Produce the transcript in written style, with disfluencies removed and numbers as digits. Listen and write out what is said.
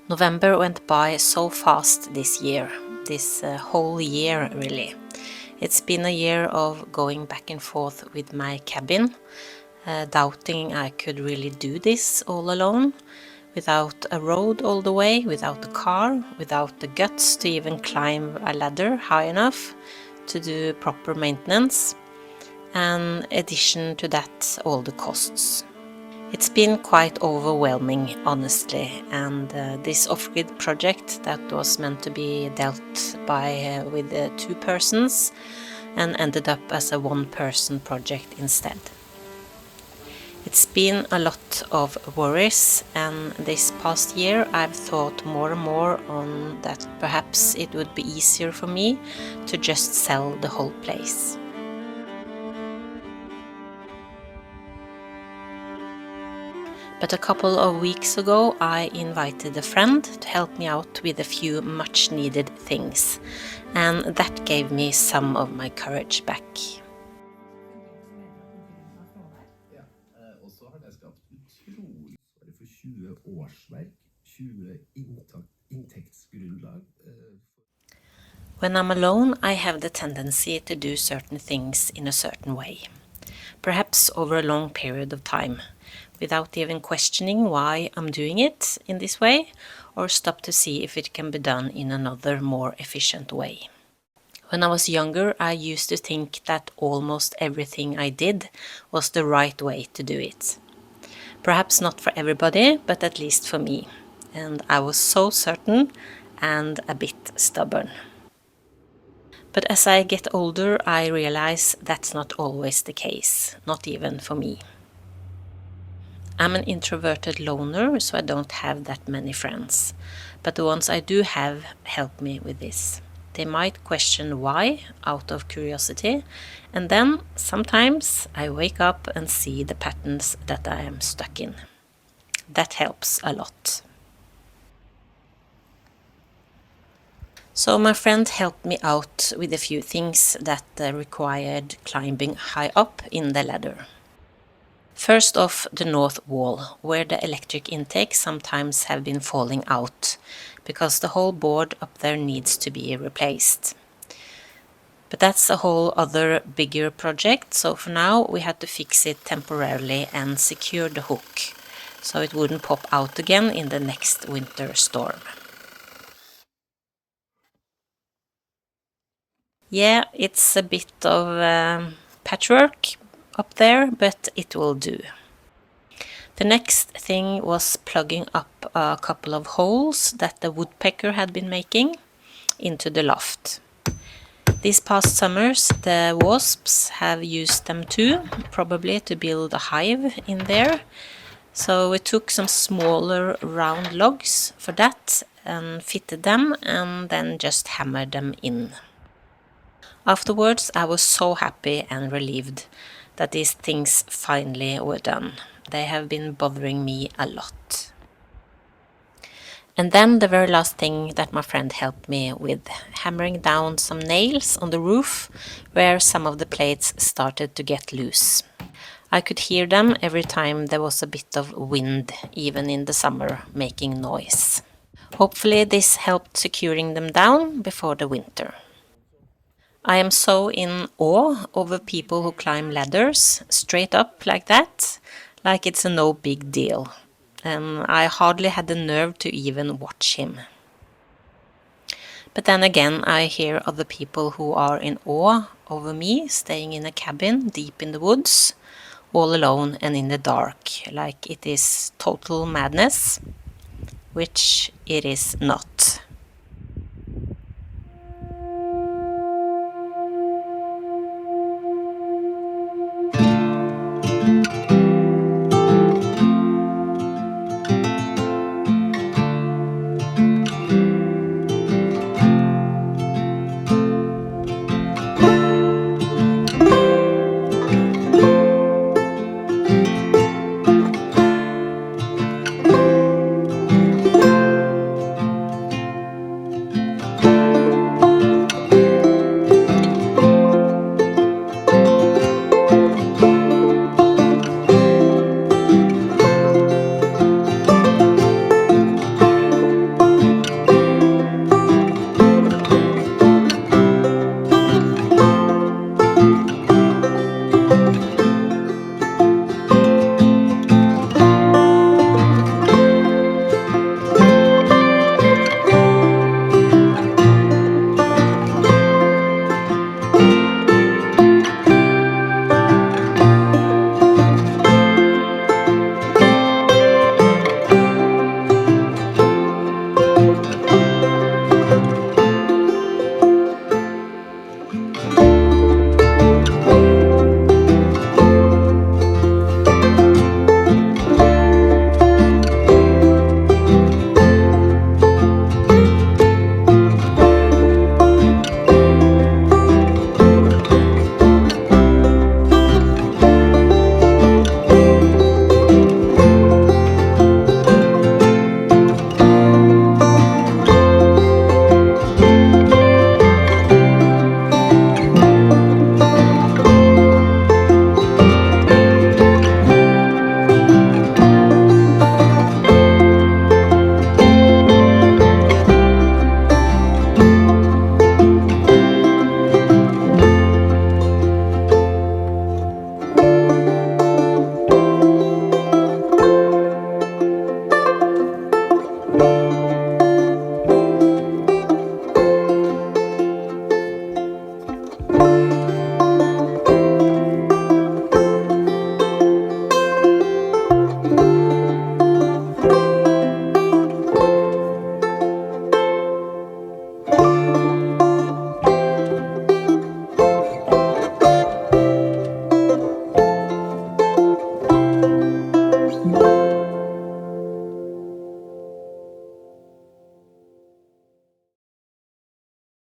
November went by so fast this year, this whole year really. It's been a year of going back and forth with my cabin, doubting I could really do this all alone, without a road all the way, without a car, without the guts to even climb a ladder high enough to do proper maintenance, and in addition to that, all the costs. It's been quite overwhelming, honestly, and this off-grid project that was meant to be dealt by with 2 persons and ended up as a 1-person project instead. It's been a lot of worries, and this past year I've thought more and more on that perhaps it would be easier for me to just sell the whole place. But a couple of weeks ago I invited a friend to help me out with a few much needed things, and that gave me some of my courage back. Og så har det skapt utrolig for 20 årsverk, 20 inntektsgrunnlag. When I'm alone, I have the tendency to do certain things in a certain way, perhaps over a long period of time, without even questioning why I'm doing it in this way, or stop to see if it can be done in another, more efficient way. When I was younger, I used to think that almost everything I did was the right way to do it. Perhaps not for everybody, but at least for me. And I was so certain and a bit stubborn. But as I get older, I realize that's not always the case, not even for me. I'm an introverted loner, so I don't have that many friends. But the ones I do have help me with this. They might question why, out of curiosity, and then sometimes I wake up and see the patterns that I am stuck in. That helps a lot. So my friend helped me out with a few things that required climbing high up in the ladder. First off, the north wall, where the electric intake sometimes have been falling out, because the whole board up there needs to be replaced. But that's a whole other bigger project, so for now we had to fix it temporarily and secure the hook, so it wouldn't pop out again in the next winter storm. Yeah, it's a bit of patchwork up there, but it will do. The next thing was plugging up a couple of holes that the woodpecker had been making into the loft. These past summers the wasps have used them too, probably to build a hive in there. So we took some smaller round logs for that and fitted them and then just hammered them in. Afterwards I was so happy and relieved that these things finally were done. They have been bothering me a lot. And then the very last thing that my friend helped me with, hammering down some nails on the roof where some of the plates started to get loose. I could hear them every time there was a bit of wind, even in the summer, making noise. Hopefully this helped securing them down before the winter. I am so in awe over people who climb ladders straight up like that, like it's a no big deal. And I hardly had the nerve to even watch him. But then again, I hear other people who are in awe over me staying in a cabin deep in the woods, all alone and in the dark, like it is total madness, which it is not.